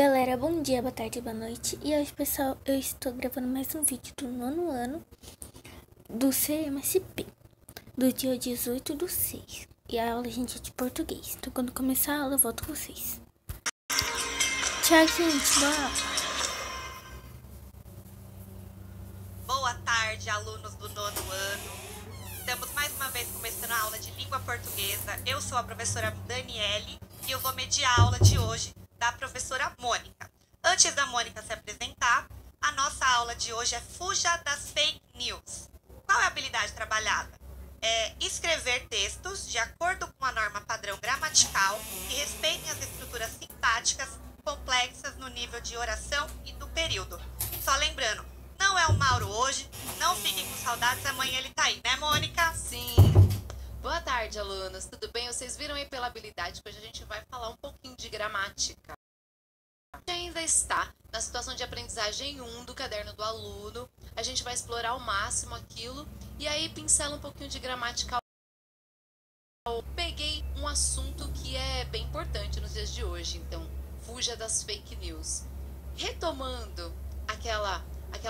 Galera, bom dia, boa tarde, boa noite. E hoje, pessoal, eu estou gravando mais um vídeo do nono ano do CMSP, do dia 18/6. E a aula, gente, é de português. Então, quando começar a aula, eu volto com vocês. Tchau, gente. Boa tarde, alunos do nono ano. Estamos mais uma vez começando a aula de língua portuguesa. Eu sou a professora Daniele e eu vou mediar a aula de hoje da professora Mônica. Antes da Mônica se apresentar, a nossa aula de hoje é Fuja das Fake News. Qual é a habilidade trabalhada? É escrever textos de acordo com a norma padrão gramatical que respeitem as estruturas sintáticas complexas no nível de oração e do período. Só lembrando, não é o Mauro hoje, não fiquem com saudades, amanhã ele tá aí, né, Mônica? Sim. Boa tarde, alunos. Tudo bem? Vocês viram aí pela habilidade que hoje a gente vai falar um pouquinho de gramática. A gente ainda está na situação de aprendizagem 1 do caderno do aluno. A gente vai explorar ao máximo aquilo e aí pincela um pouquinho de gramática. Eu peguei um assunto que é bem importante nos dias de hoje, então fuja das fake news. Retomando aquela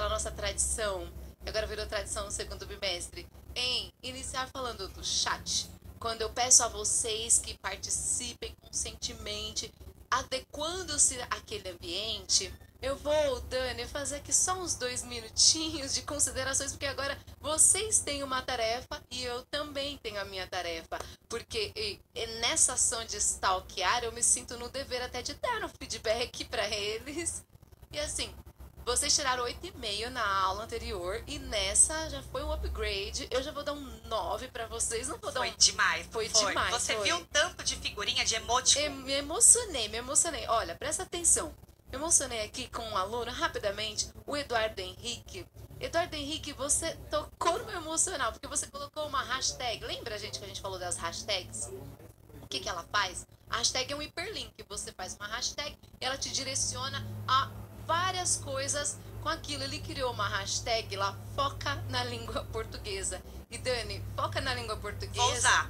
nossa tradição, agora virou tradição no segundo bimestre, em iniciar falando do chat, quando eu peço a vocês que participem conscientemente, adequando-se àquele ambiente. Eu vou, Dani, fazer aqui só uns 2 minutinhos de considerações, porque agora vocês têm uma tarefa e eu também tenho a minha tarefa. Porque nessa ação de stalkear, eu me sinto no dever até de dar um feedback para eles. E assim, vocês tiraram 8,5 na aula anterior e nessa já foi um upgrade. Eu já vou dar um 9 pra vocês. Não vou dar Foi demais. Foi demais. Você viu um tanto de figurinha de emoticon? Me emocionei. Olha, presta atenção. Me emocionei aqui com um aluno, rapidamente, o Eduardo Henrique. Eduardo Henrique, você tocou no meu emocional, porque você colocou uma hashtag. Lembra, gente, que a gente falou das hashtags? O que ela faz? A hashtag é um hiperlink. Você faz uma hashtag e ela te direciona a várias coisas com aquilo. Ele criou uma hashtag lá, foca na língua portuguesa. E Dani, foca na língua portuguesa. Vou usar.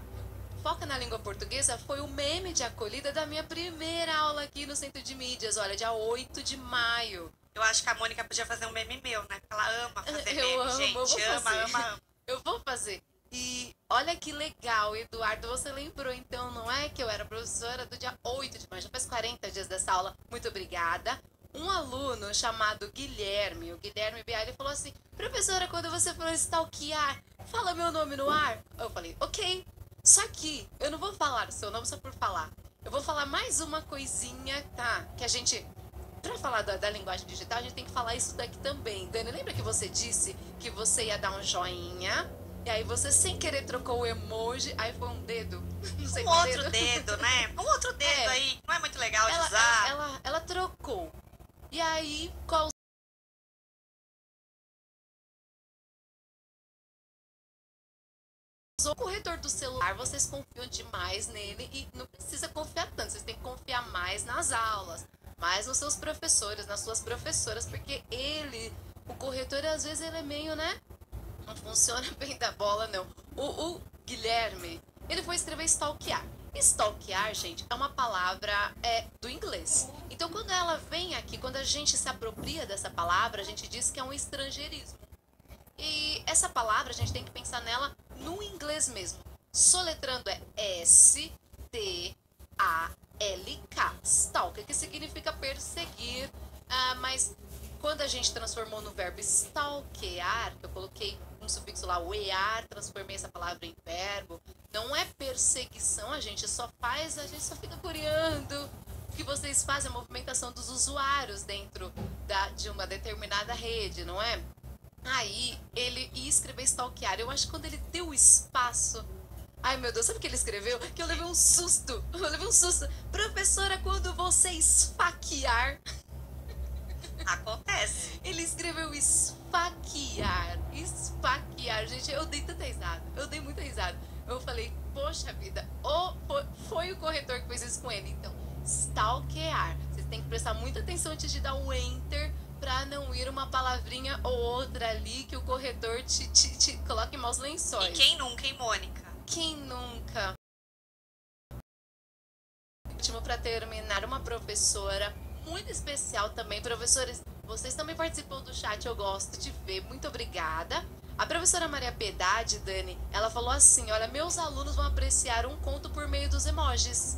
Foca na língua portuguesa foi o meme de acolhida da minha primeira aula aqui no Centro de Mídias, olha, dia 8 de maio. Eu acho que a Mônica podia fazer um meme meu, né? Ela ama fazer Eu meme, amo, gente. eu vou Ama, fazer. ama. Eu vou fazer. E olha que legal, Eduardo, você lembrou então, não é, que eu era professora do dia 8 de maio, já faz 40 dias dessa aula. Muito obrigada. Um aluno chamado Guilherme, o Guilherme B.A., ele falou assim: professora, quando você for stalkear, fala meu nome no ar. Eu falei, ok. Só que eu não vou falar o seu nome só por falar. Eu vou falar mais uma coisinha, tá? Que a gente, pra falar da linguagem digital, a gente tem que falar isso daqui também. Dani, lembra que você disse que você ia dar um joinha? E aí você sem querer trocou o emoji, aí foi um dedo. Não sei Um que outro dedo, né? Um outro dedo aí, não é muito legal de usar. Ela trocou. E aí, qual o corretor do celular, vocês confiam demais nele e não precisa confiar tanto, vocês têm que confiar mais nas aulas, mais nos seus professores, nas suas professoras, porque o corretor, às vezes ele é meio, né, não funciona bem da bola, não. O Guilherme, ele foi escrever stalkear. Stalkear, gente, é uma palavra do inglês. Então, quando ela vem aqui, quando a gente se apropria dessa palavra, a gente diz que é um estrangeirismo. E essa palavra, a gente tem que pensar nela no inglês mesmo. Soletrando é S-T-A-L-K. Stalker, que significa perseguir. Mas quando a gente transformou no verbo stalkear, que eu coloquei um sufixo lá, o ear, transformei essa palavra em verbo, não é perseguição, a gente só fica curiando o que vocês fazem, a movimentação dos usuários dentro de uma determinada rede, não é? Aí ele ia escrever stalkear. Eu acho que quando ele deu o espaço. Ai meu Deus, sabe o que ele escreveu? Que eu levei um susto. Professora, quando você esfaquear. Acontece. Ele escreveu esfaquear. Esfaquear. Gente, eu dei tanta risada. Eu dei muita risada. Eu falei, poxa vida. Foi o corretor que fez isso com ele. Então, stalkear. Vocês têm que prestar muita atenção antes de dar um enter, pra não ir uma palavrinha ou outra ali que o corretor te coloque em maus lençóis. E quem nunca, hein, Mônica? Quem nunca? Último, para terminar, uma professora muito especial também, professores. Vocês também participam do chat, eu gosto de ver. Muito obrigada. A professora Maria Piedade, Dani, ela falou assim, olha, meus alunos vão apreciar um conto por meio dos emojis.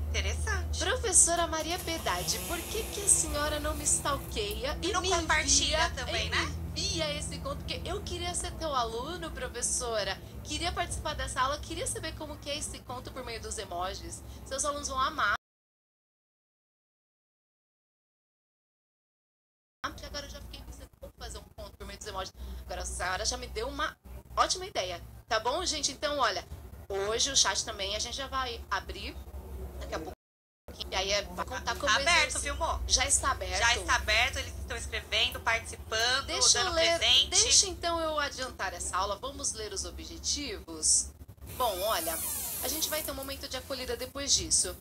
Interessante. Professora Maria Piedade, por que a senhora não me stalkeia E não me compartilha também, né? envia esse conto? Porque eu queria ser teu aluno, professora. Queria participar dessa aula, queria saber como que é esse conto por meio dos emojis. Seus alunos vão amar. Agora eu já fiquei pensando como fazer um conto por meio dos emojis. Agora a senhora já me deu uma ótima ideia. Tá bom, gente? Então, olha, hoje o chat também a gente já vai abrir daqui a pouco. E aí vai contar como Tá aberto, viu, Mo? Já está aberto. Já está aberto, eles estão escrevendo, participando, Deixa dando eu ler, presente. deixa então eu adiantar essa aula. Vamos ler os objetivos? Bom, olha, a gente vai ter um momento de acolhida depois disso.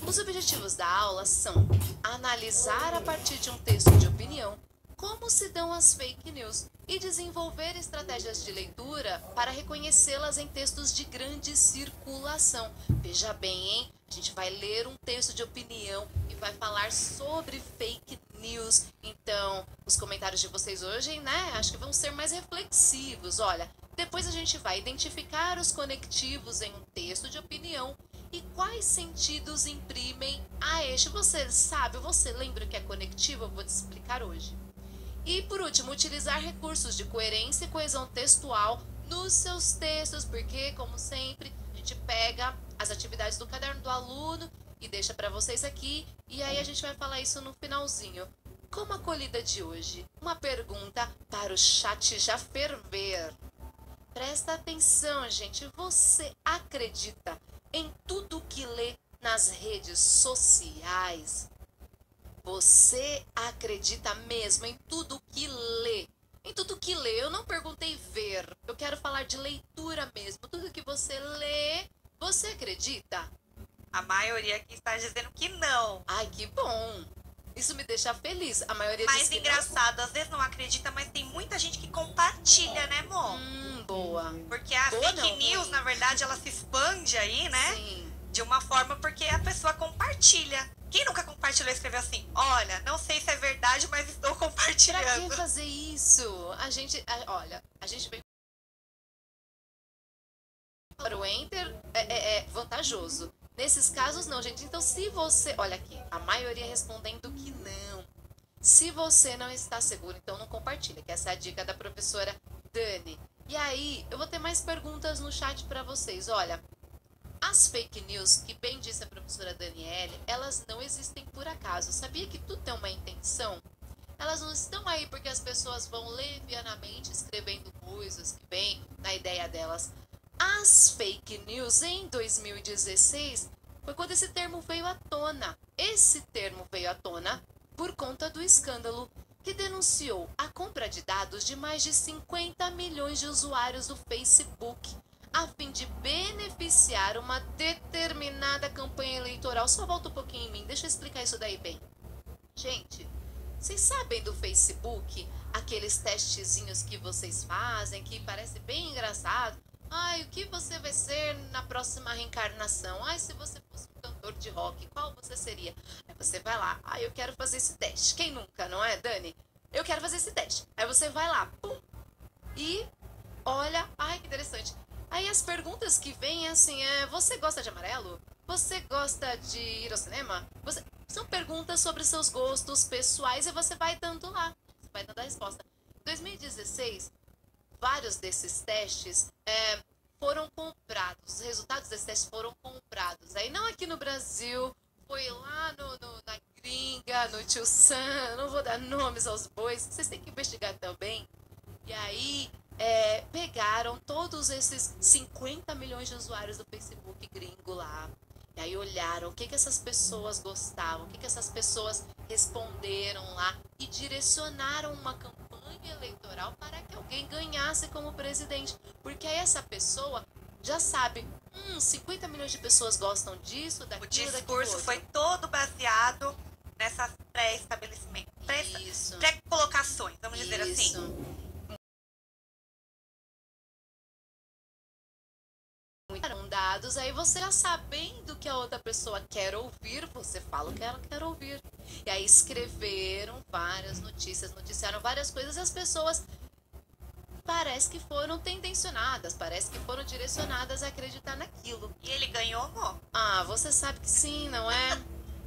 Os objetivos da aula são analisar a partir de um texto de opinião como se dão as fake news e desenvolver estratégias de leitura para reconhecê-las em textos de grande circulação. Veja bem, hein? A gente vai ler um texto de opinião e vai falar sobre fake news. Então, os comentários de vocês hoje, né? Acho que vão ser mais reflexivos. Olha, depois a gente vai identificar os conectivos em um texto de opinião e quais sentidos imprimem a este. Você sabe, você lembra o que é conectivo? Eu vou te explicar hoje. E, por último, utilizar recursos de coerência e coesão textual nos seus textos, porque, como sempre, a gente pega as atividades do caderno do aluno e deixa para vocês aqui, e aí a gente vai falar isso no finalzinho. Como acolhida de hoje, uma pergunta para o chat já ferver. Presta atenção, gente, você acredita em tudo que lê nas redes sociais? Você acredita mesmo em tudo que lê? Em tudo que lê, eu não perguntei ver, eu quero falar de leitura mesmo. Tudo que você lê, você acredita? A maioria aqui está dizendo que não. Ai, que bom. Isso me deixa feliz. A maioria Mas diz que engraçado, às vezes não acredita, mas tem muita gente que compartilha, né, Mo? Boa. Porque a Boa fake não, news, ruim. na verdade, ela se expande aí, né? Sim. De uma forma porque a pessoa compartilha. Quem nunca compartilhou e escreveu assim, olha, não sei se é verdade, mas estou Pra compartilhando. que fazer isso? Olha, a gente vem para o Enter é vantajoso. Nesses casos não, gente. Então se você, olha aqui, a maioria respondendo que não. Se você não está seguro, então não compartilha, que essa é a dica da professora Dani. E aí, eu vou ter mais perguntas no chat para vocês. Olha, as fake news, que bem disse a professora Daniele, elas não existem por acaso. Sabia que tudo tem uma intenção? Elas não estão aí porque as pessoas vão levianamente escrevendo coisas que vêm na ideia delas. As fake news em 2016 foi quando esse termo veio à tona. Esse termo veio à tona por conta do escândalo que denunciou a compra de dados de mais de 50 milhões de usuários do Facebook, a fim de beneficiar uma determinada campanha eleitoral. Só volta um pouquinho em mim, deixa eu explicar isso daí bem. Gente, vocês sabem do Facebook? Aqueles testezinhos que vocês fazem, que parece bem engraçado. Ai, o que você vai ser na próxima reencarnação? Ai, se você fosse um cantor de rock, qual você seria? Aí você vai lá, ai, eu quero fazer esse teste. Quem nunca, não é, Dani? Eu quero fazer esse teste. Aí você vai lá, pum, e olha, ai, que interessante. Aí as perguntas que vêm assim você gosta de amarelo? Você gosta de ir ao cinema? São perguntas sobre seus gostos pessoais e você vai dando lá. Você vai dando a resposta. Em 2016, vários desses testes foram comprados. Os resultados desses testes foram comprados. Aí não aqui no Brasil, foi lá na gringa, no Tio Sam, não vou dar nomes aos bois, vocês têm que investigar também. E aí pegaram todos esses 50 milhões de usuários do Facebook gringo lá. E aí olharam o que essas pessoas gostavam, o que essas pessoas responderam lá e direcionaram uma campanha eleitoral para que alguém ganhasse como presidente. Porque aí essa pessoa já sabe, 50 milhões de pessoas gostam disso, daquilo, O discurso foi todo baseado nessas pré-estabelecimentos, pré-colocações, vamos dizer assim. Dados, aí você já sabendo que a outra pessoa quer ouvir, você fala o que ela quer ouvir. E aí escreveram várias notícias, noticiaram várias coisas e as pessoas parece que foram tendencionadas, parece que foram direcionadas a acreditar naquilo. E ele ganhou, amor? Ah, você sabe que sim, não é?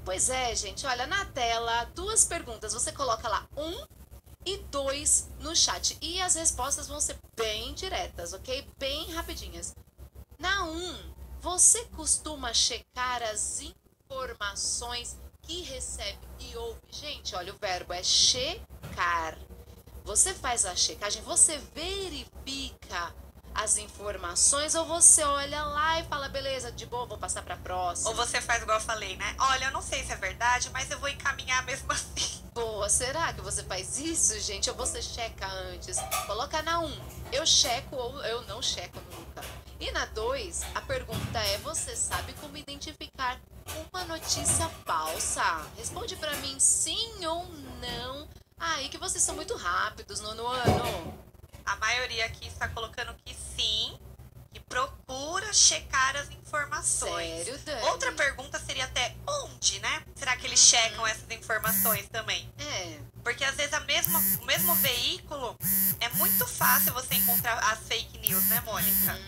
Pois é, gente, olha, na tela, 2 perguntas, você coloca lá 1 e 2 no chat. E as respostas vão ser bem diretas, ok? Bem rapidinhas. Na 1, você costuma checar as informações que recebe e ouve? Gente, olha, o verbo é checar. Você faz a checagem, você verifica as informações ou você olha lá e fala, beleza, de boa, vou passar pra próxima. Ou você faz igual eu falei, né? Olha, eu não sei se é verdade, mas eu vou encaminhar mesmo assim. Boa, será que você faz isso, gente? Ou você checa antes? Coloca na 1, eu checo ou eu não checo nunca. E na 2, a pergunta é, você sabe como identificar uma notícia falsa? Responde pra mim sim ou não. Aí que vocês são muito rápidos, nono ano. A maioria aqui está colocando que sim, que procura checar as informações. Sério, Dani? Outra pergunta seria até onde, né? Será que eles checam essas informações também? É. Porque às vezes o mesmo veículo é muito fácil você encontrar as fake news, né, Mônica?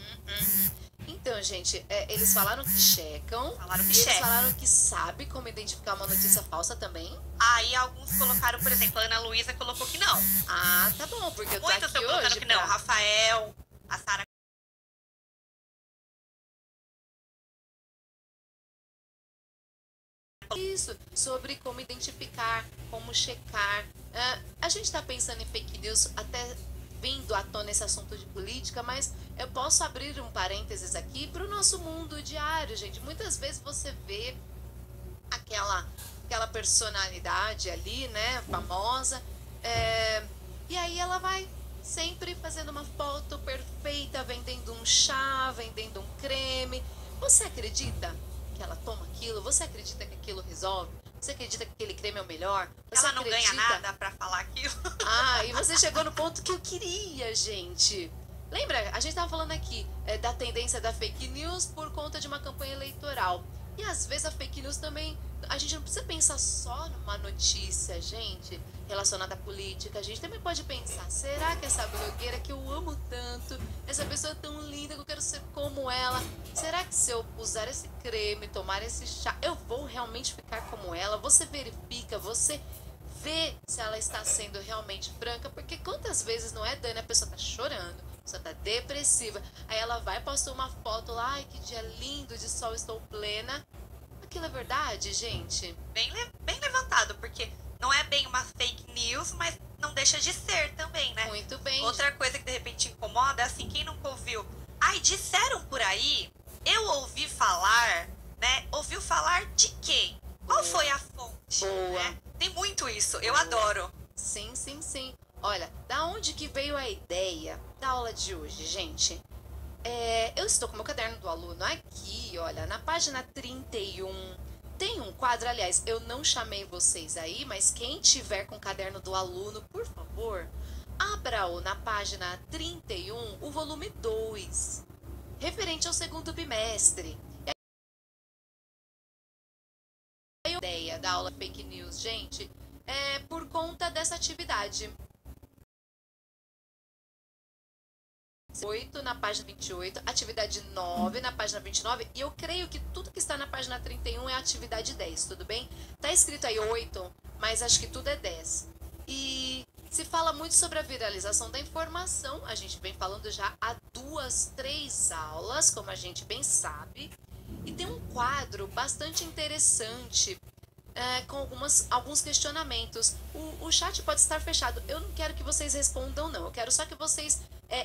Então, gente, eles falaram que checam. Falaram que e eles checam. falaram que sabe como identificar uma notícia falsa também. Aí alguns colocaram, por exemplo, a Ana Luísa colocou que não. Ah, tá bom, porque eu tô Muitos aqui estão colocando hoje que não. pra... Rafael, a Sara. Isso, sobre como identificar, como checar. A gente tá pensando em fake news até vindo à tona esse assunto de política, mas eu posso abrir um parênteses aqui para o nosso mundo diário, gente. Muitas vezes você vê aquela personalidade ali, né, famosa, e aí ela vai sempre fazendo uma foto perfeita, vendendo um chá, vendendo um creme. Você acredita que ela toma aquilo? Você acredita que aquilo resolve? Você acredita que aquele creme é o melhor? Você Ela não acredita... ganha nada pra falar aquilo. Ah, e você chegou no ponto que eu queria, gente. Lembra? A gente tava falando aqui da tendência da fake news por conta de uma campanha eleitoral. E às vezes a fake news também... A gente não precisa pensar só numa notícia, gente, relacionada à política. A gente também pode pensar, será que essa blogueira que eu amo tanto, essa pessoa tão linda que eu quero ser como ela, será que se eu usar esse creme, tomar esse chá, eu vou realmente ficar como ela? Você verifica, você vê se ela está sendo realmente franca, porque quantas vezes, não é, Dani, a pessoa tá chorando, a pessoa tá depressiva, aí ela vai e posta uma foto lá, ai, que dia lindo de sol, estou plena. Aquilo é verdade, gente? Bem levantado, porque não é bem uma fake news, mas não deixa de ser também, né? Muito bem. Outra coisa que de repente incomoda é assim, quem nunca ouviu? Ai, disseram por aí, eu ouvi falar, né? Ouviu falar de quem? Qual foi a fonte? Boa. Né? Tem muito isso, eu adoro. Sim, sim, sim. Olha, da onde que veio a ideia da aula de hoje, gente? Eu estou com o meu caderno do aluno aqui, olha, na página 31. Tem um quadro, aliás, eu não chamei vocês aí, mas quem tiver com o caderno do aluno, por favor, abra-o na página 31, o volume 2, referente ao segundo bimestre. E a ideia da aula fake news, gente, é por conta dessa atividade. 8 na página 28, atividade 9 na página 29, e eu creio que tudo que está na página 31 é atividade 10, tudo bem? Tá escrito aí 8, mas acho que tudo é 10. E se fala muito sobre a viralização da informação, a gente vem falando já há 2, 3 aulas, como a gente bem sabe, e tem um quadro bastante interessante, com alguns questionamentos. O chat pode estar fechado, eu não quero que vocês respondam não, eu quero só que vocês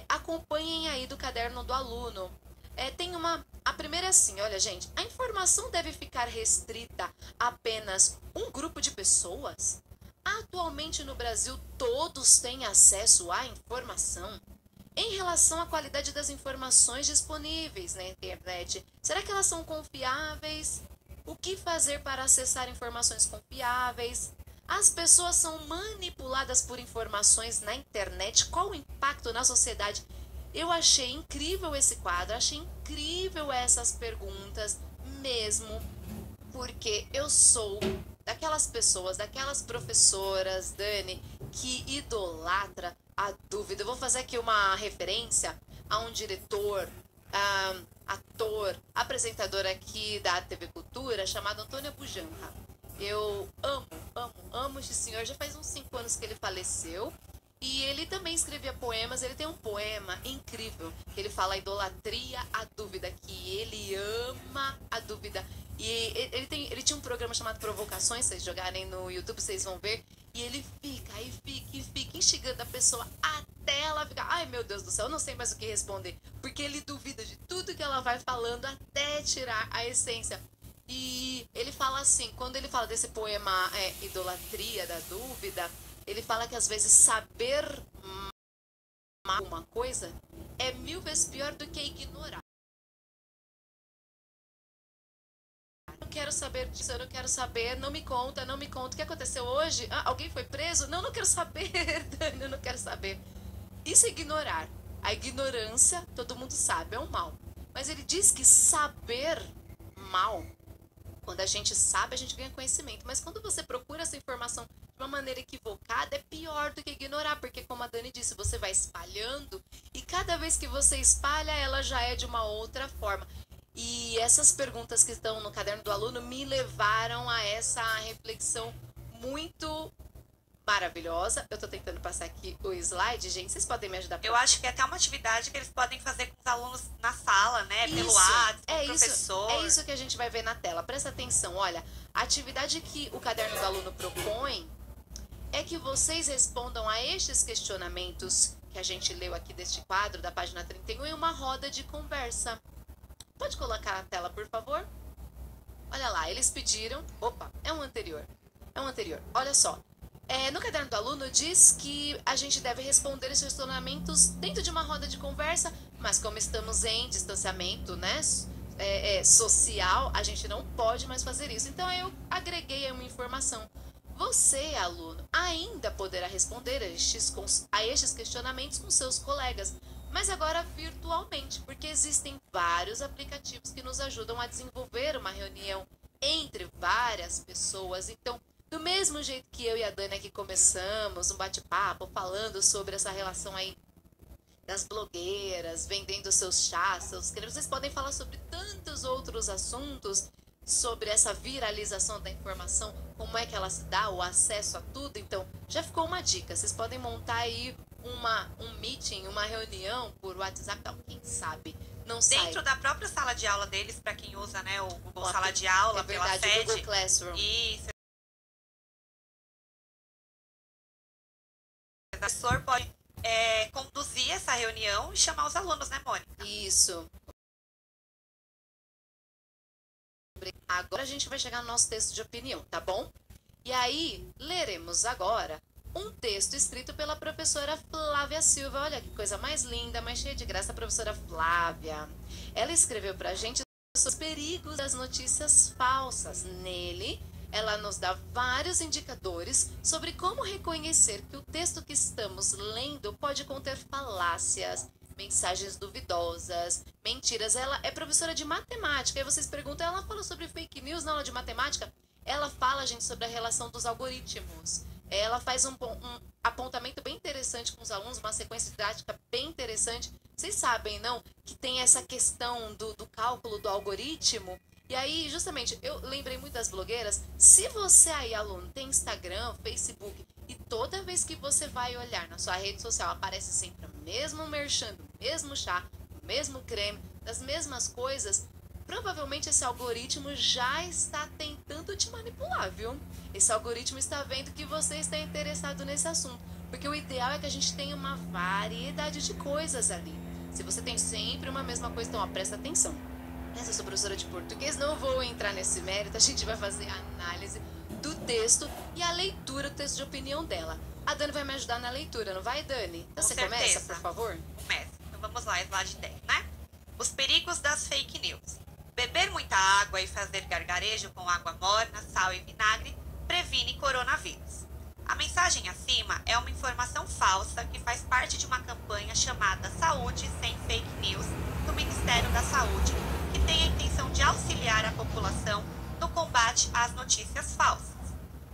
acompanhem aí do caderno do aluno. A primeira é assim, olha gente, a informação deve ficar restrita a apenas um grupo de pessoas? Atualmente no Brasil todos têm acesso à informação? Em relação à qualidade das informações disponíveis na internet, será que elas são confiáveis? O que fazer para acessar informações confiáveis? As pessoas são manipuladas por informações na internet? Qual o impacto na sociedade? Eu achei incrível esse quadro, achei incrível essas perguntas mesmo, porque eu sou daquelas pessoas, daquelas professoras, Dani, que idolatra a dúvida. Eu vou fazer aqui uma referência a um diretor, ator, apresentador aqui da TV Cultura, chamado Antônio Bujanra. Eu amo esse senhor. Já faz uns 5 anos que ele faleceu. E ele também escrevia poemas. Ele tem um poema incrível que ele fala a idolatria à dúvida, que ele ama a dúvida. E ele tinha um programa chamado Provocações. Se vocês jogarem no YouTube, vocês vão ver. E ele fica instigando a pessoa até ela ficar, ai meu Deus do céu, eu não sei mais o que responder. Porque ele duvida de tudo que ela vai falando até tirar a essência. E ele fala assim, quando ele fala desse poema Idolatria da Dúvida, ele fala que às vezes saber uma coisa é 1000 vezes pior do que ignorar. Eu não quero saber disso, eu não quero saber, não me conta. O que aconteceu hoje? Alguém foi preso? Não quero saber, Dani, eu não quero saber. Isso é ignorar. A ignorância, todo mundo sabe, é um mal. Mas ele diz que saber mal, quando a gente sabe, a gente ganha conhecimento. Mas quando você procura essa informação de uma maneira equivocada, é pior do que ignorar. Porque, como a Dani disse, você vai espalhando. E cada vez que você espalha, ela já é de uma outra forma. E essas perguntas que estão no caderno do aluno me levaram a essa reflexão muito maravilhosa. Eu tô tentando passar aqui o slide, gente. Vocês podem me ajudar? Eu acho que é até uma atividade que eles podem fazer com os alunos na sala, né? Pelo WhatsApp, com o professor. É isso que a gente vai ver na tela. Presta atenção, olha. A atividade que o caderno do aluno propõe é que vocês respondam a estes questionamentos que a gente leu aqui deste quadro, da página 31, em uma roda de conversa. Pode colocar na tela, por favor? Olha lá, eles pediram... Opa, é um anterior. Olha só. No caderno do aluno diz que a gente deve responder esses questionamentos dentro de uma roda de conversa, mas como estamos em distanciamento, né, social, a gente não pode mais fazer isso. Então eu agreguei uma informação. Você, aluno, ainda poderá responder a estes questionamentos com seus colegas, mas agora virtualmente, porque existem vários aplicativos que nos ajudam a desenvolver uma reunião entre várias pessoas. Então, do mesmo jeito que eu e a Dani aqui começamos um bate-papo falando sobre essa relação aí das blogueiras, vendendo seus chás, seus cremes, vocês podem falar sobre tantos outros assuntos, sobre essa viralização da informação, como é que ela se dá, o acesso a tudo. Então, já ficou uma dica, vocês podem montar aí um meeting, uma reunião por WhatsApp, então, quem sabe não sai. Dentro da própria sala de aula deles, para quem usa, né, o Google Sala de Aula, pela sede. Google Classroom. Isso. O professor pode conduzir essa reunião e chamar os alunos, né, Mônica? Isso. Agora a gente vai chegar no nosso texto de opinião, tá bom? E aí, leremos agora um texto escrito pela professora Flávia Silva. Olha que coisa mais linda, mais cheia de graça, a professora Flávia. Ela escreveu pra gente sobre os perigos das notícias falsas. Nele, ela nos dá vários indicadores sobre como reconhecer que o texto que estamos lendo pode conter falácias, mensagens duvidosas, mentiras. Ela é professora de matemática. E vocês perguntam, ela fala sobre fake news na aula de matemática? Ela fala, gente, sobre a relação dos algoritmos. Ela faz um apontamento bem interessante com os alunos, uma sequência didática bem interessante. Vocês sabem, não? Que tem essa questão do cálculo do algoritmo. E aí, justamente, eu lembrei muito das blogueiras. Se você aí, aluno, tem Instagram, Facebook, e toda vez que você vai olhar na sua rede social, aparece sempre o mesmo merchan, o mesmo chá, o mesmo creme, das mesmas coisas, provavelmente esse algoritmo já está tentando te manipular, viu? Esse algoritmo está vendo que você está interessado nesse assunto. Porque o ideal é que a gente tenha uma variedade de coisas ali. Se você tem sempre uma mesma coisa, então, ó, presta atenção. Eu sou professora de português, não vou entrar nesse mérito, a gente vai fazer a análise do texto e a leitura do texto de opinião dela. A Dani vai me ajudar na leitura, não vai, Dani? Então você começa, por favor? Começa. Então vamos lá, slide 10, né? Os perigos das fake news. Beber muita água e fazer gargarejo com água morna, sal e vinagre previne coronavírus. A mensagem acima é uma informação falsa que faz parte de uma campanha chamada Saúde Sem Fake News do Ministério da Saúde, que tem a intenção de auxiliar a população no combate às notícias falsas.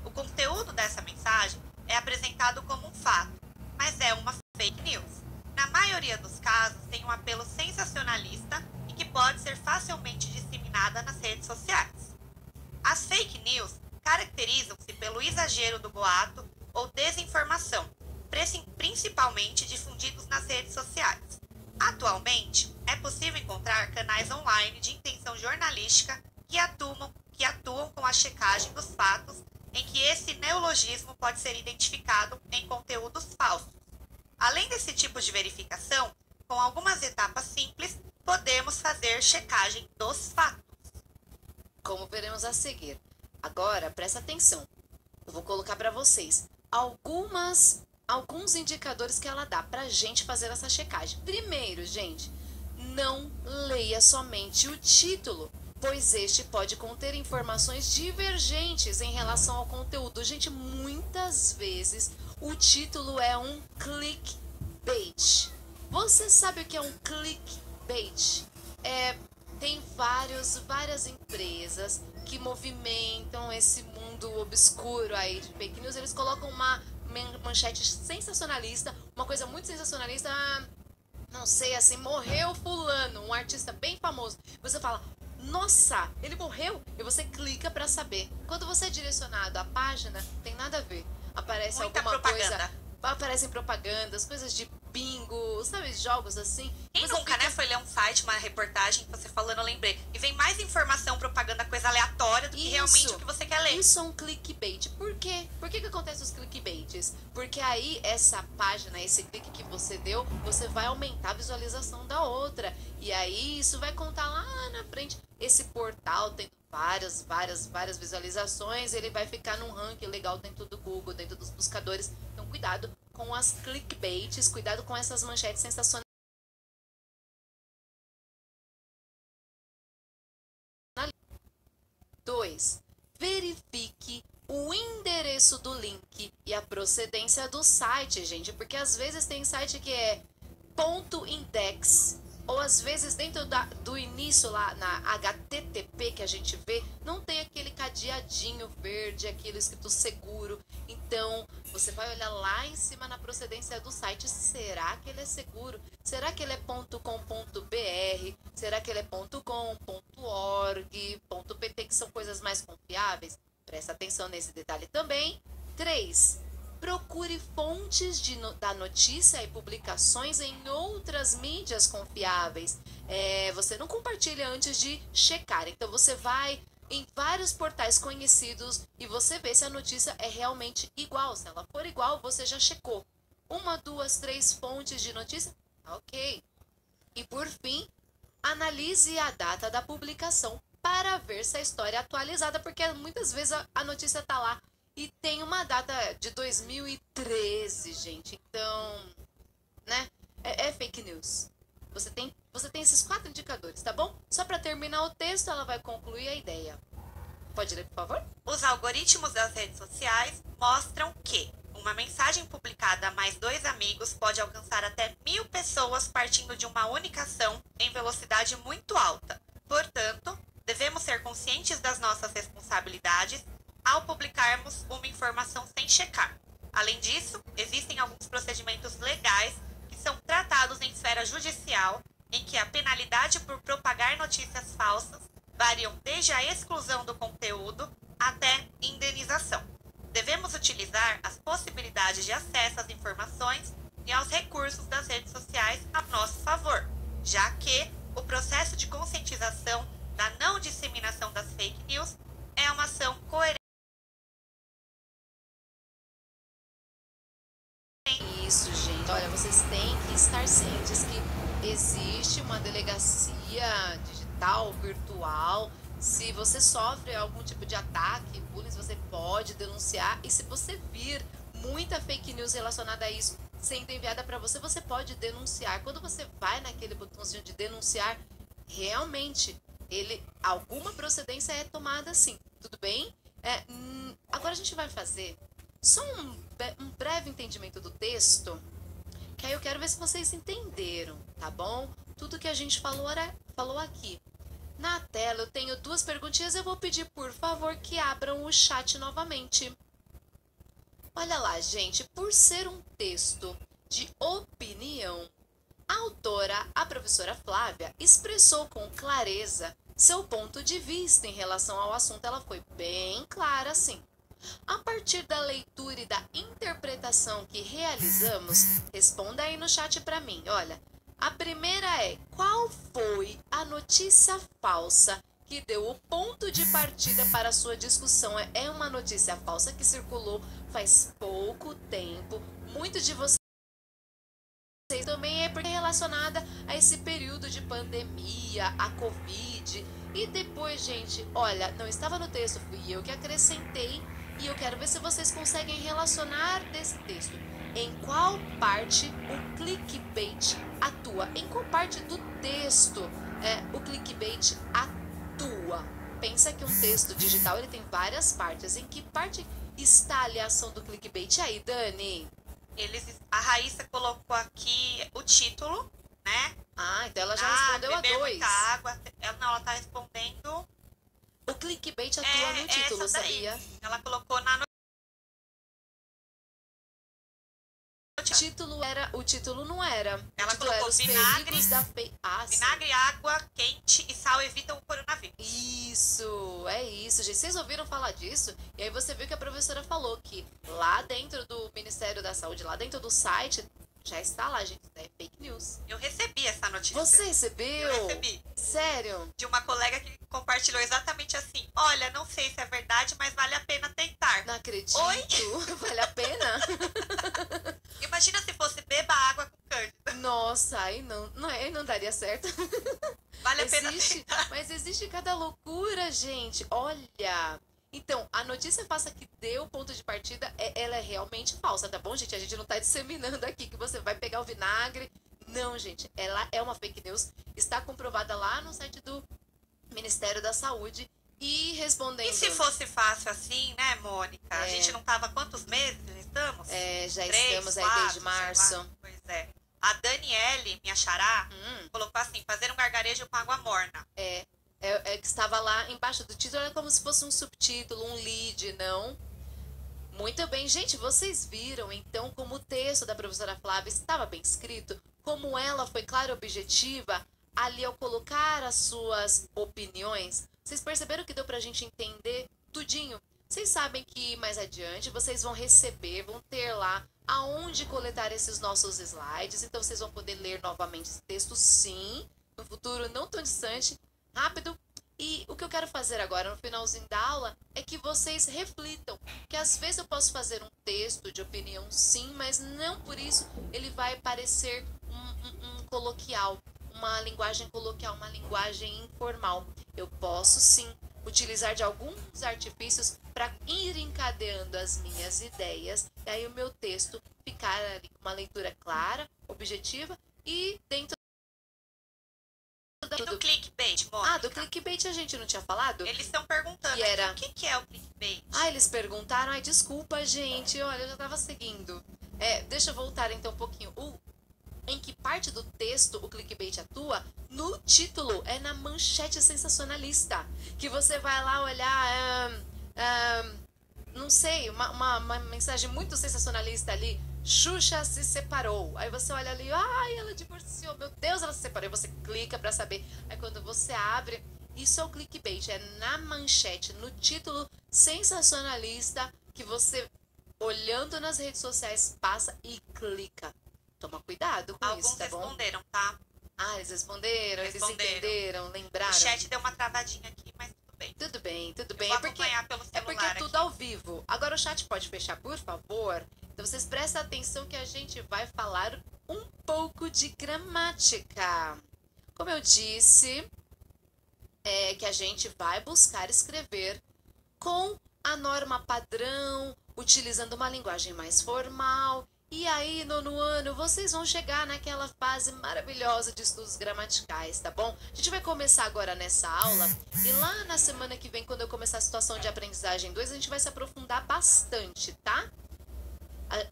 O conteúdo dessa mensagem é apresentado como um fato, mas é uma fake news. Na maioria dos casos, tem um apelo sensacionalista e que pode ser facilmente disseminada nas redes sociais. As fake news caracterizam-se pelo exagero do boato ou desinformação, principalmente difundidos nas redes sociais. Atualmente, é possível encontrar canais online de intenção jornalística que atuam com a checagem dos fatos, em que esse neologismo pode ser identificado em conteúdos falsos. Além desse tipo de verificação, com algumas etapas simples, podemos fazer checagem dos fatos. Como veremos a seguir. Agora, presta atenção. Eu vou colocar para vocês alguns indicadores que ela dá pra gente fazer essa checagem. Primeiro, gente, não leia somente o título, pois este pode conter informações divergentes em relação ao conteúdo. Gente, muitas vezes o título é um clickbait. Você sabe o que é um clickbait? Tem várias empresas que movimentam esse mundo obscuro aí de fake news. Eles colocam uma manchete sensacionalista, uma coisa muito sensacionalista, não sei, assim, morreu fulano, um artista bem famoso. Você fala, nossa, ele morreu? E você clica pra saber. Quando você é direcionado à página, tem nada a ver. Aparece Muita alguma propaganda. coisa, aparecem propagandas, coisas de bingo, sabe, jogos assim. Quem Você nunca, fica- né, foi ler um site, uma reportagem, você falando, eu lembrei. E vem mais informação, propaganda, coisa aleatória do que realmente o que você quer ler. Isso é um clickbait. Por quê? Por que acontece os clickbaits? Porque aí essa página, esse clique que você deu, você vai aumentar a visualização da outra. E aí isso vai contar lá na frente. Esse portal tem várias visualizações, ele vai ficar num ranking legal dentro do Google, dentro dos buscadores. Então cuidado com as clickbaits, cuidado com essas manchetes sensacionais. 2. Verifique o endereço do link e a procedência do site, gente, porque às vezes tem site que é .index, ou às vezes dentro do início lá na HTTP que a gente vê, não tem aquele cadeadinho verde, aquilo escrito seguro. Então, você vai olhar lá em cima na procedência do site, será que ele é seguro? Será que ele é .com.br? Será que ele é .com, .org, .pt, que são coisas mais confiáveis? Presta atenção nesse detalhe também. 3. Procure fontes da notícia e publicações em outras mídias confiáveis. Você não compartilha antes de checar. Então, você vai em vários portais conhecidos e você vê se a notícia é realmente igual. Se ela for igual, você já checou. 1, 2, 3 fontes de notícia? Ok. E, por fim, analise a data da publicação para ver se a história é atualizada, porque muitas vezes a notícia está lá e tem uma data de 2013, gente. Então, né? É fake news. Você tem esses 4 indicadores, tá bom? Só para terminar o texto, ela vai concluir a ideia. Pode ler, por favor? Os algoritmos das redes sociais mostram que uma mensagem publicada a mais 2 amigos pode alcançar até 1000 pessoas partindo de uma única ação em velocidade muito alta. Portanto, devemos ser conscientes das nossas responsabilidades ao publicarmos uma informação sem checar. Além disso, existem alguns procedimentos legais que são tratados em esfera judicial, em que a penalidade por propagar notícias falsas variam desde a exclusão do conteúdo até indenização. Devemos utilizar as possibilidades de acesso às informações e aos recursos das redes sociais a nosso favor, já que o processo de conscientização da não disseminação das fake news é uma ação coerente. Isso, gente. Olha, vocês têm que estar cientes que existe uma delegacia digital, virtual. Se você sofre algum tipo de ataque, bullying, você pode denunciar. E se você vir muita fake news relacionada a isso sendo enviada para você, você pode denunciar. Quando você vai naquele botãozinho de denunciar, realmente alguma procedência é tomada sim. Tudo bem? Agora a gente vai fazer só um breve entendimento do texto, que aí eu quero ver se vocês entenderam, tá bom? Tudo que a gente falou aqui. Na tela eu tenho 2 perguntinhas, eu vou pedir por favor que abram o chat novamente. Olha lá, gente, por ser um texto de opinião, a autora, a professora Flávia, expressou com clareza seu ponto de vista em relação ao assunto. Ela foi bem clara, assim. A partir da leitura e da interpretação que realizamos, responda aí no chat para mim. Olha, a primeira é: qual foi a notícia falsa que deu o ponto de partida para a sua discussão? É uma notícia falsa que circulou faz pouco tempo. Muito de vocês também é porque é relacionada a esse período de pandemia, a Covid. E depois, gente, olha, não estava no texto, fui eu que acrescentei. E eu quero ver se vocês conseguem relacionar desse texto. Em qual parte o clickbait atua? Em qual parte do texto o clickbait atua? Pensa que um texto digital ele tem várias partes. Em que parte está ali a ação do clickbait? E aí, Dani? A Raíssa colocou aqui o título, né? Ah, então ela já respondeu a beber 2. muita água. Ela tá respondendo. O clickbait atua no título, sabia? Ela colocou na notícia. O título não era. Ela colocou vinagre, água quente e sal evitam o coronavírus. Isso, é isso, gente. Vocês ouviram falar disso? E aí você viu que a professora falou que lá dentro do Ministério da Saúde, lá dentro do site, já está lá, gente. É fake news. Eu recebi essa notícia. Você recebeu? Eu recebi. Sério? De uma colega que compartilhou exatamente assim. Olha, não sei se é verdade, mas vale a pena tentar. Não acredito. Oi? Vale a pena? Imagina se fosse beba água com cândida. Nossa, aí não daria certo. Vale a pena tentar. Mas existe cada loucura, gente. Olha... Então, a notícia falsa que deu ponto de partida, ela é realmente falsa, tá bom, gente? A gente não tá disseminando aqui que você vai pegar o vinagre. Não, gente, ela é uma fake news. Está comprovada lá no site do Ministério da Saúde. E respondendo... E se fosse fácil assim, né, Mônica? A gente não tava quantos meses estamos? Já 3, estamos 4, aí desde março. Pois é. A Daniele, minha xará, colocou assim, fazer um gargarejo com água morna. Que estava lá embaixo do título, era como se fosse um subtítulo, um lead, não? Muito bem, gente, vocês viram então como o texto da professora Flávia estava bem escrito, como ela foi clara e objetiva ali ao colocar as suas opiniões. Vocês perceberam que deu pra gente entender tudinho? Vocês sabem que mais adiante vocês vão receber, vão ter lá aonde coletar esses nossos slides, então vocês vão poder ler novamente esse texto, sim, no futuro não tão distante, rápido. E o que eu quero fazer agora no finalzinho da aula é que vocês reflitam, que às vezes eu posso fazer um texto de opinião sim, mas não por isso ele vai parecer um coloquial, uma linguagem coloquial, uma linguagem informal. Eu posso sim utilizar de alguns artifícios para ir encadeando as minhas ideias e aí o meu texto ficar ali com uma leitura clara, objetiva e dentro do clickbait, Mônica. do clickbait a gente não tinha falado? Eles estão perguntando o que é o clickbait. Eles perguntaram. Ai, desculpa, gente. Olha, eu já tava seguindo. Deixa eu voltar então um pouquinho. Em que parte do texto o clickbait atua? No título, é na manchete sensacionalista. Que você vai lá olhar, não sei, uma mensagem muito sensacionalista ali. Xuxa se separou. Aí você olha ali, ela divorciou, meu Deus, ela se separou. Aí você clica pra saber. Aí quando você abre, isso é o clickbait, é na manchete, no título sensacionalista que você, olhando nas redes sociais, passa e clica. Toma cuidado com isso, tá bom? Alguns responderam, tá? Eles responderam, eles entenderam, lembraram. O chat deu uma travadinha aqui, mas tudo bem. Tudo bem. Eu vou acompanhar pelo celular porque é tudo ao vivo. Agora o chat pode fechar, por favor? Então vocês prestem atenção que a gente vai falar um pouco de gramática. Como eu disse, que a gente vai buscar escrever com a norma padrão, utilizando uma linguagem mais formal. E aí, nono ano, vocês vão chegar naquela fase maravilhosa de estudos gramaticais, tá bom? A gente vai começar agora nessa aula e lá na semana que vem, quando eu começar a situação de aprendizagem 2, a gente vai se aprofundar bastante, tá?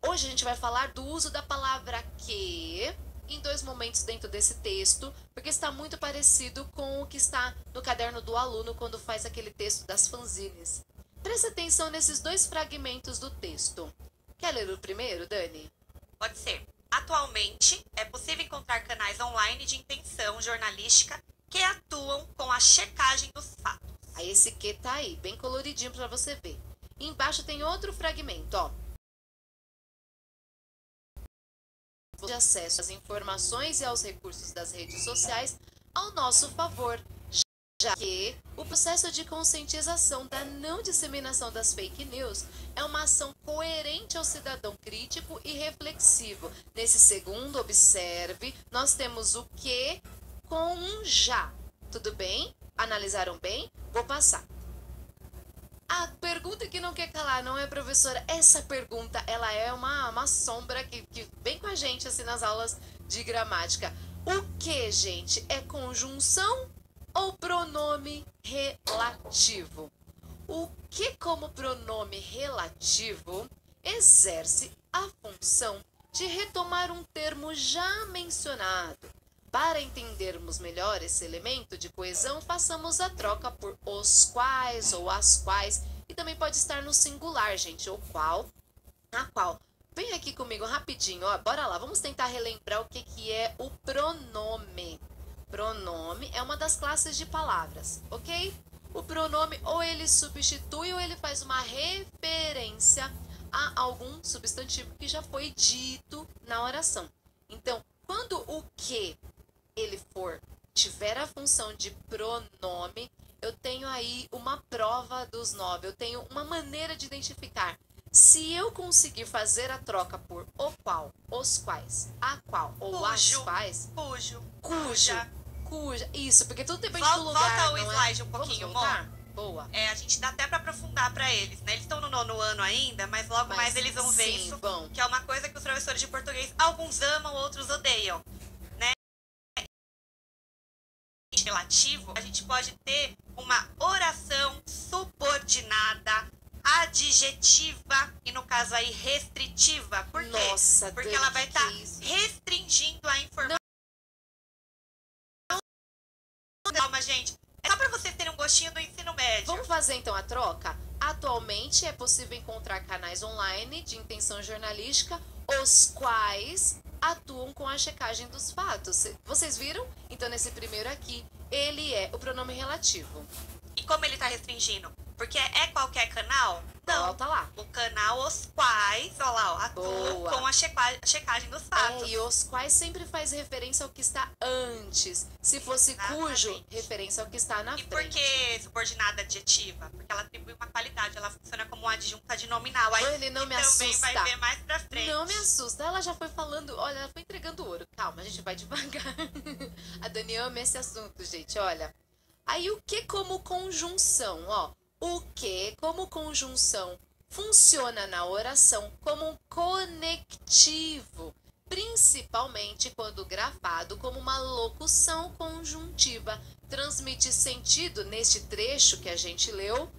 Hoje a gente vai falar do uso da palavra que em 2 momentos dentro desse texto, porque está muito parecido com o que está no caderno do aluno quando faz aquele texto das fanzines. Preste atenção nesses 2 fragmentos do texto. Quer ler o primeiro, Dani? Pode ser. Atualmente, é possível encontrar canais online de intenção jornalística que atuam com a checagem dos fatos. Aí esse que tá aí, bem coloridinho para você ver. E embaixo tem outro fragmento, ó. De acesso às informações e aos recursos das redes sociais ao nosso favor, já que o processo de conscientização da não disseminação das fake news é uma ação coerente ao cidadão crítico e reflexivo. Nesse segundo, observe, nós temos o que com um já. Tudo bem? Analisaram bem? Vou passar. A pergunta que não quer calar, não é, professora? Essa pergunta, ela é uma sombra que vem com a gente assim nas aulas de gramática. O que, gente? É conjunção ou pronome relativo? O que, como pronome relativo, exerce a função de retomar um termo já mencionado. Para entendermos melhor esse elemento de coesão, façamos a troca por os quais ou as quais, e também pode estar no singular, gente, o qual, a qual. Vem aqui comigo rapidinho, ó, bora lá, vamos tentar relembrar o que é o pronome. Pronome é uma das classes de palavras, ok? O pronome ou ele substitui ou ele faz uma referência a algum substantivo que já foi dito na oração. Então, quando o que ele tiver a função de pronome, eu tenho aí uma prova dos 9, eu tenho uma maneira de identificar. Se eu conseguir fazer a troca por o qual, os quais, a qual ou as quais, cuja, isso, porque tudo depende do lugar. Volta o slide um pouquinho, amor. Boa. A gente dá até pra aprofundar pra eles, né? Eles estão no 9º ano ainda, mas logo mais eles vão ver isso, que é uma coisa que os professores de português, alguns amam, outros odeiam, né? Relativo, a gente pode ter uma oração subordinada, adjetiva e, no caso aí, restritiva. Por quê? Nossa, porque Dani, ela vai estar isso? restringindo a informação. Calma, gente. É só para vocês terem um gostinho do ensino médio. Vamos fazer então a troca? Atualmente é possível encontrar canais online de intenção jornalística, os quais atuam com a checagem dos fatos. Vocês viram? Então, nesse primeiro aqui, ele é o pronome relativo. E como ele está restringindo? Porque é qualquer canal? Não. Tá lá. O canal os quais, olha lá, ó, atuam com a checagem dos fatos. E os quais sempre faz referência ao que está antes. Se fosse cujo, referência ao que está na frente. E por que subordinada adjetiva? Porque ela atribui uma qualidade, ela funciona como uma adjunta de nominal. Aí ele não me também assusta. vai ver mais pra frente. Não me assusta. Ela já foi falando, olha, ela foi entregando ouro. Calma, a gente vai devagar. A Dani ama esse assunto, gente, olha. Aí o que como conjunção, ó. O que, como conjunção, funciona na oração como um conectivo, principalmente quando grafado como uma locução conjuntiva. Transmite sentido neste trecho que a gente leu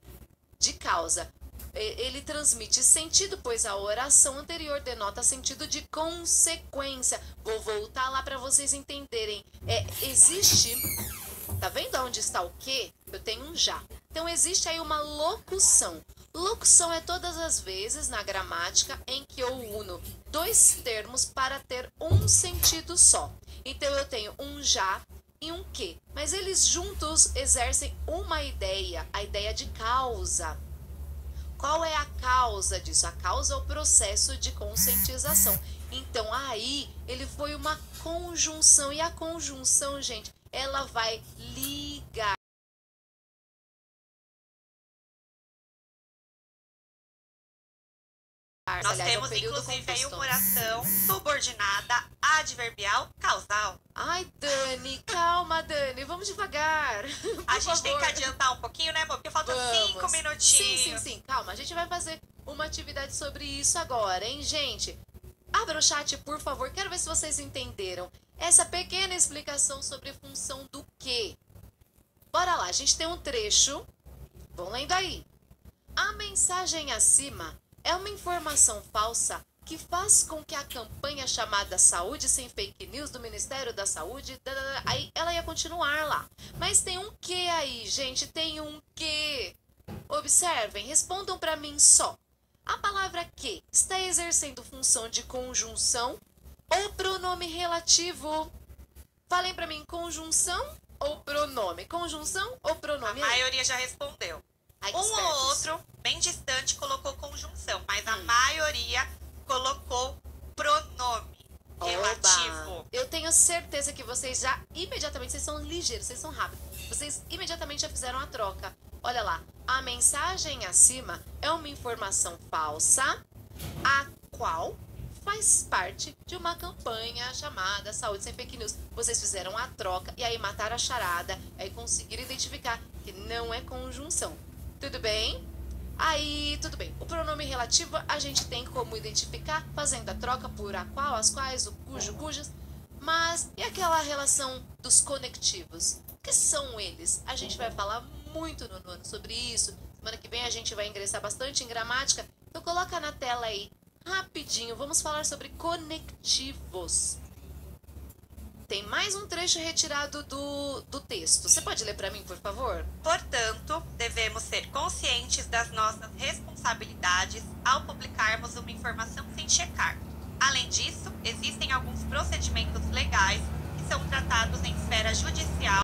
de causa. Ele transmite sentido, pois a oração anterior denota sentido de consequência. Vou voltar lá para vocês entenderem. Existe... Tá vendo onde está o que? Eu tenho um já. Então, existe aí uma locução. Locução é todas as vezes na gramática em que eu uno dois termos para ter um sentido só. Então, eu tenho um já e um que. Mas eles juntos exercem uma ideia, a ideia de causa. Qual é a causa disso? A causa é o processo de conscientização. Então, aí, ele foi uma conjunção. E a conjunção, gente, ela vai ligar. Nós temos, inclusive, aí uma oração subordinada, adverbial, causal. Ai, Dani, calma, Dani. Vamos devagar. A gente tem que adiantar um pouquinho, né, amor? Porque faltam 5 minutinhos. Sim. Calma, a gente vai fazer uma atividade sobre isso agora, hein, gente? Abra o chat, por favor. Quero ver se vocês entenderam essa pequena explicação sobre a função do que. Bora lá, a gente tem um trecho. Vão lendo aí. A mensagem acima é uma informação falsa que faz com que a campanha chamada Saúde Sem Fake News do Ministério da Saúde, aí ela ia continuar lá. Mas tem um que aí, gente, tem um que. Observem, respondam para mim só. A palavra que está exercendo função de conjunção ou pronome relativo? Falem para mim, conjunção ou pronome? Conjunção ou A pronome? maioria já respondeu. Ai, que Um ou espertos. outro, bem distante, colocou conjunção, mas a maioria colocou pronome relativo. Oba! Eu tenho certeza que vocês já imediatamente, vocês são ligeiros, vocês são rápidos. Vocês imediatamente já fizeram a troca. Olha lá, a mensagem acima é uma informação falsa, a qual faz parte de uma campanha chamada Saúde Sem Fake News. Vocês fizeram a troca e aí mataram a charada, aí conseguiram identificar que não é conjunção. Tudo bem? Aí, tudo bem. O pronome relativo a gente tem como identificar fazendo a troca por a qual, as quais, o cujo, cujas. Mas e aquela relação dos conectivos? O que são eles? A gente vai falar muito no ano sobre isso. Semana que vem a gente vai ingressar bastante em gramática. Então coloca na tela aí, rapidinho. Vamos falar sobre conectivos. Tem mais um trecho retirado do texto. Você pode ler para mim, por favor? Portanto, devemos ser conscientes das nossas responsabilidades ao publicarmos uma informação sem checar. Além disso, existem alguns procedimentos legais que são tratados em esfera judicial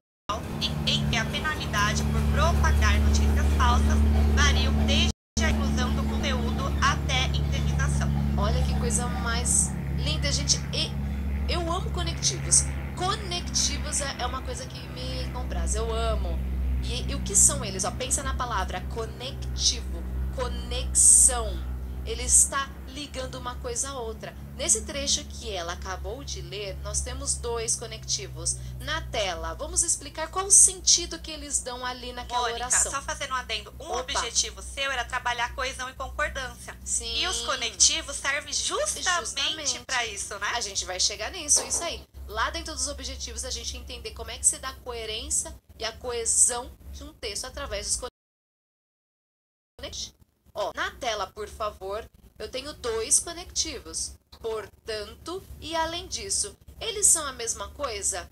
e em que a penalidade por propagar notícias falsas varia desde a inclusão do conteúdo até indenização. Olha que coisa mais linda, gente. Eu amo conectivos. Conectivos é uma coisa que me compraz. Eu amo. E o que são eles? Ó, pensa na palavra conectivo, conexão. Ele está ligando uma coisa a outra. Nesse trecho que ela acabou de ler, nós temos dois conectivos. Na tela, vamos explicar qual o sentido que eles dão ali naquela Mônica, oração. só fazendo um adendo, Opa. objetivo seu era trabalhar coesão e concordância. Sim. E os conectivos servem justamente para isso, né? A gente vai chegar nisso, isso aí. Lá dentro dos objetivos, a gente entender como é que se dá a coerência e a coesão de um texto através dos conectivos. Ó, na tela, por favor, eu tenho dois conectivos. Portanto, e além disso, eles são a mesma coisa?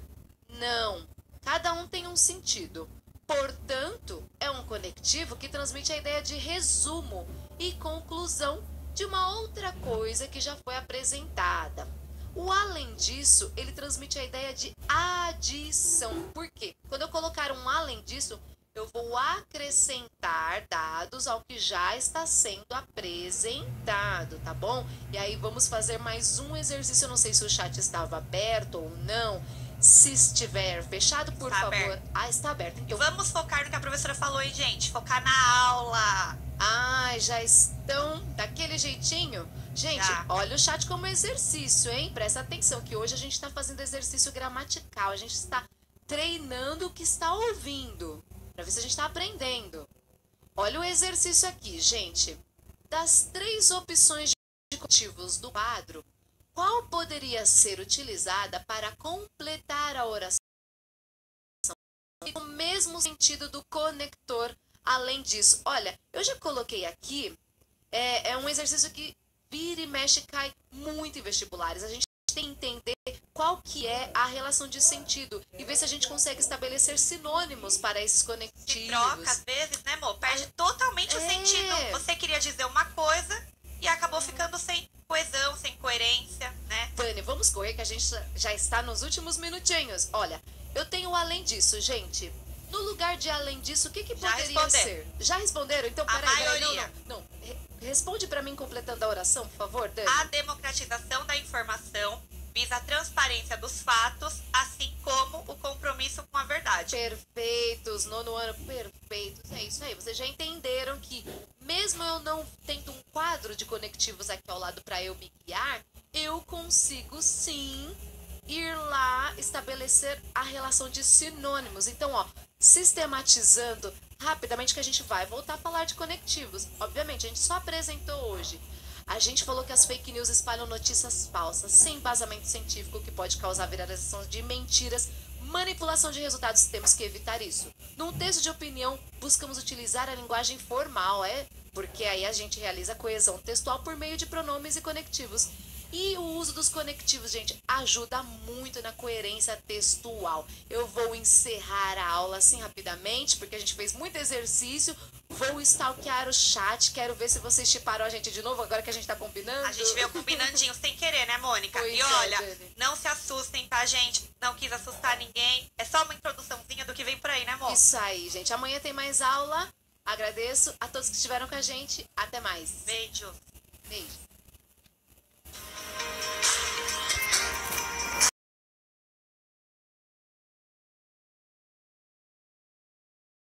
Não. Cada um tem um sentido. Portanto, é um conectivo que transmite a ideia de resumo e conclusão de uma outra coisa que já foi apresentada. O além disso, ele transmite a ideia de adição. Por quê? Quando eu colocar um além disso, eu vou acrescentar dados ao que já está sendo apresentado, tá bom? E aí vamos fazer mais um exercício. Eu não sei se o chat estava aberto ou não. Se estiver fechado, por Está favor. aberto. Ah, está aberto. Então, Vamos focar no que a professora falou, hein, gente? Focar na aula. já estão daquele jeitinho? Gente, Já. olha o chat como exercício, hein? Presta atenção que hoje a gente está fazendo exercício gramatical. A gente está treinando o que está ouvindo, para ver se a gente está aprendendo. Olha o exercício aqui, gente. Das 3 opções de conectivos do quadro, qual poderia ser utilizada para completar a oração no mesmo sentido do conector? Além disso, olha, eu já coloquei aqui, é um exercício que vira e mexe cai muito em vestibulares. A gente tem que entender qual que é a relação de sentido e ver se a gente consegue estabelecer sinônimos para esses Se conectivos. troca, às vezes, né, amor? Perde totalmente o sentido. Você queria dizer uma coisa e acabou ficando sem coesão, sem coerência, né? Vânia, vamos correr que a gente já está nos últimos minutinhos. Olha, eu tenho além disso, gente. No lugar de além disso, o que Já poderia responderam. ser? Já responderam? Então, peraí, maioria. não. Responde para mim completando a oração, por favor, Dani. A democratização da informação visa a transparência dos fatos, assim como o compromisso com a verdade. Perfeitos, nono ano, perfeitos. É isso aí. Vocês já entenderam que, mesmo eu não tendo um quadro de conectivos aqui ao lado para eu me guiar, eu consigo sim ir lá estabelecer a relação de sinônimos. Então, ó, sistematizando rapidamente que a gente vai voltar a falar de conectivos. Obviamente, a gente só apresentou hoje. A gente falou que as fake news espalham notícias falsas, sem embasamento científico, que pode causar viralização de mentiras, manipulação de resultados. Temos que evitar isso. Num texto de opinião, buscamos utilizar a linguagem formal, porque aí a gente realiza coesão textual por meio de pronomes e conectivos. E o uso dos conectivos, gente, ajuda muito na coerência textual. Eu vou encerrar a aula assim rapidamente, porque a gente fez muito exercício. Vou stalkear o chat, quero ver se vocês chiparam a gente de novo, agora que a gente tá combinando. A gente veio combinandinho sem querer, né, Mônica? Pois e é, olha, Dani. não se assustem, tá, gente? Não quis assustar ninguém. É só uma introduçãozinha do que vem por aí, né, amor? Isso aí, gente. Amanhã tem mais aula. Agradeço a todos que estiveram com a gente. Até mais. Beijo. Beijo.